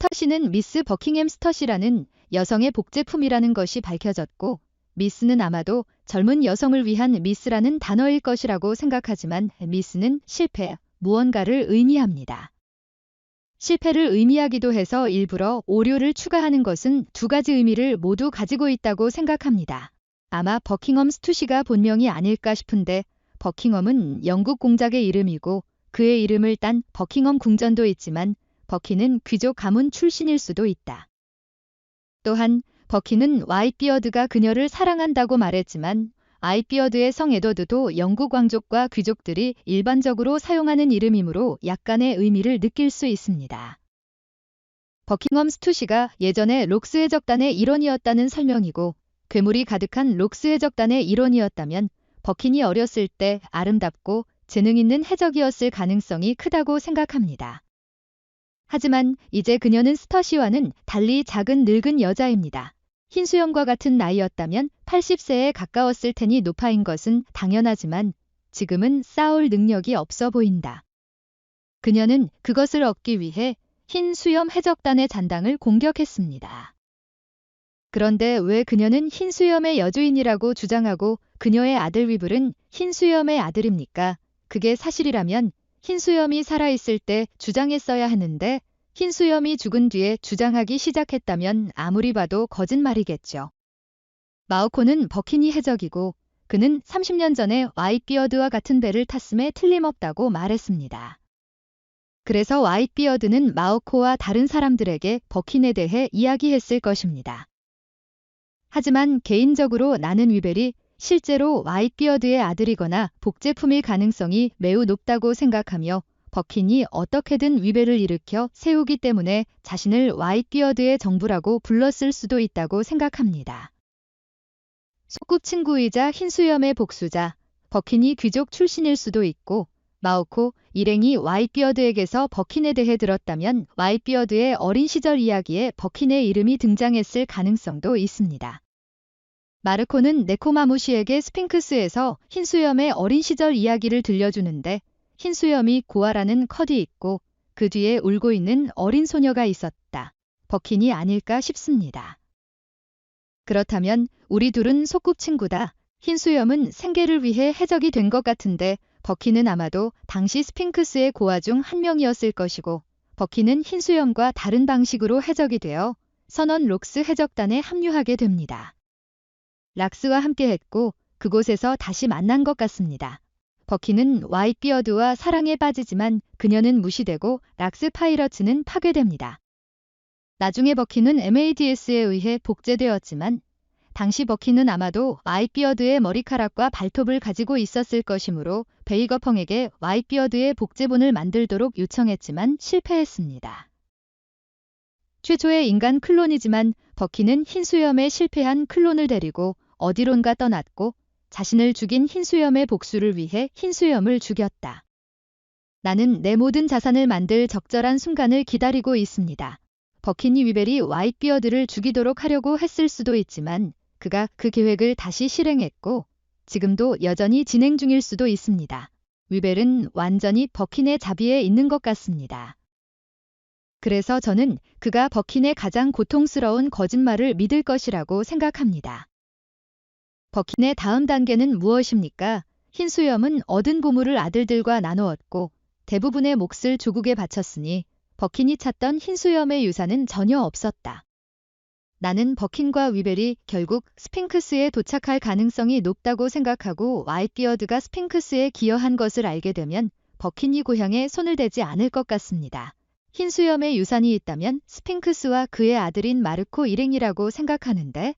스터시는 미스 버킹엄 스터시라는 여성의 복제품이라는 것이 밝혀졌고, 미스는 아마도 젊은 여성을 위한 미스라는 단어일 것이라고 생각하지만 미스는 실패, 무언가를 의미합니다. 실패를 의미하기도 해서 일부러 오류를 추가하는 것은 두 가지 의미를 모두 가지고 있다고 생각합니다. 아마 버킹엄 스투시가 본명이 아닐까 싶은데, 버킹엄은 영국 공작의 이름이고 그의 이름을 딴 버킹엄 궁전도 있지만 버키는 귀족 가문 출신일 수도 있다. 또한 버키는 와이트비어드가 그녀를 사랑한다고 말했지만 아이비어드의 성 에더드도 영국 왕족과 귀족들이 일반적으로 사용하는 이름이므로 약간의 의미를 느낄 수 있습니다. 버킹엄 스투시가 예전에 록스 해적단의 일원이었다는 설명이고, 괴물이 가득한 록스 해적단의 일원이었다면 버킨이 어렸을 때 아름답고 재능 있는 해적이었을 가능성이 크다고 생각합니다. 하지만 이제 그녀는 스터시와는 달리 작은 늙은 여자입니다. 흰수염과 같은 나이였다면 80세에 가까웠을 테니 노파인 것은 당연하지만 지금은 싸울 능력이 없어 보인다. 그녀는 그것을 얻기 위해 흰수염 해적단의 잔당을 공격했습니다. 그런데 왜 그녀는 흰수염의 여주인이라고 주장하고 그녀의 아들 위블은 흰수염의 아들입니까? 그게 사실이라면 흰수염이 살아있을 때 주장했어야 하는데 흰수염이 죽은 뒤에 주장하기 시작했다면 아무리 봐도 거짓말이겠죠. 마오코는 버키니 해적이고 그는 30년 전에 와이트비어드와 같은 배를 탔음에 틀림없다고 말했습니다. 그래서 와이트비어드는 마오코와 다른 사람들에게 버킨에 대해 이야기했을 것입니다. 하지만 개인적으로 나는 위벨이 실제로 와이트비어드의 아들이거나 복제품일 가능성이 매우 높다고 생각하며 버킨이 어떻게든 위벨을 일으켜 세우기 때문에 자신을 와이트비어드의 정부라고 불렀을 수도 있다고 생각합니다. 소꿉친구이자 흰수염의 복수자, 버킨이 귀족 출신일 수도 있고 마오코, 일행이 와이트비어드에게서 버킨에 대해 들었다면 와이트비어드의 어린 시절 이야기에 버킨의 이름이 등장했을 가능성도 있습니다. 마르코는 네코마무시에게 스핑크스에서 흰수염의 어린 시절 이야기를 들려주는데 흰수염이 고아라는 컷이 있고 그 뒤에 울고 있는 어린 소녀가 있었다. 버킨이 아닐까 싶습니다. 그렇다면 우리 둘은 소꿉친구다. 흰수염은 생계를 위해 해적이 된 것 같은데 버킨은 아마도 당시 스핑크스의 고아 중 한 명이었을 것이고 버킨은 흰수염과 다른 방식으로 해적이 되어 선원 록스 해적단에 합류하게 됩니다. 락스와 함께했고 그곳에서 다시 만난 것 같습니다. 버키는 와이트비어드와 사랑에 빠지지만 그녀는 무시되고 락스 파이러츠는 파괴됩니다. 나중에 버키는 MADS에 의해 복제되었지만 당시 버키는 아마도 와이트비어드의 머리카락과 발톱을 가지고 있었을 것이므로 베이거펑에게 와이트비어드의 복제본을 만들도록 요청했지만 실패했습니다. 최초의 인간 클론이지만 버키는 흰수염에 실패한 클론을 데리고 어디론가 떠났고 자신을 죽인 흰수염의 복수를 위해 흰수염을 죽였다. 나는 내 모든 자산을 만들 적절한 순간을 기다리고 있습니다. 버키니 위벨이 와이트비어드를 죽이도록 하려고 했을 수도 있지만 그가 그 계획을 다시 실행했고 지금도 여전히 진행 중일 수도 있습니다. 위벨은 완전히 버킨의 자비에 있는 것 같습니다. 그래서 저는 그가 버킨의 가장 고통스러운 거짓말을 믿을 것이라고 생각합니다. 버킨의 다음 단계는 무엇입니까? 흰수염은 얻은 보물을 아들들과 나누었고 대부분의 몫을 조국에 바쳤으니 버킨이 찾던 흰수염의 유산은 전혀 없었다. 나는 버킨과 위벨이 결국 스핑크스에 도착할 가능성이 높다고 생각하고 와이트비어드가 스핑크스에 기여한 것을 알게 되면 버킨이 고향에 손을 대지 않을 것 같습니다. 흰수염의 유산이 있다면 스핑크스와 그의 아들인 마르코 일행이라고 생각하는데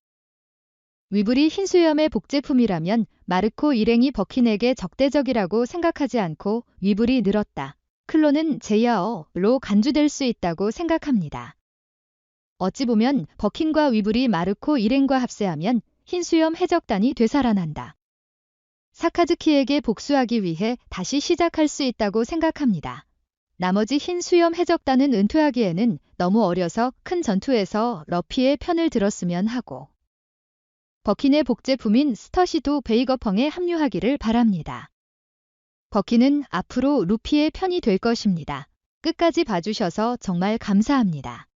위블이 흰수염의 복제품이라면 마르코 일행이 버킨에게 적대적이라고 생각하지 않고 위블이 늘었다. 클론은 제야어로 간주될 수 있다고 생각합니다. 어찌 보면 버킨과 위블이 마르코 일행과 합세하면 흰수염 해적단이 되살아난다. 사카즈키에게 복수하기 위해 다시 시작할 수 있다고 생각합니다. 나머지 흰수염 해적단은 은퇴하기에는 너무 어려서 큰 전투에서 러피의 편을 들었으면 하고 버킨의 복제품인 스터시도 베이거펑에 합류하기를 바랍니다. 버킨은 앞으로 루피의 편이 될 것입니다. 끝까지 봐주셔서 정말 감사합니다.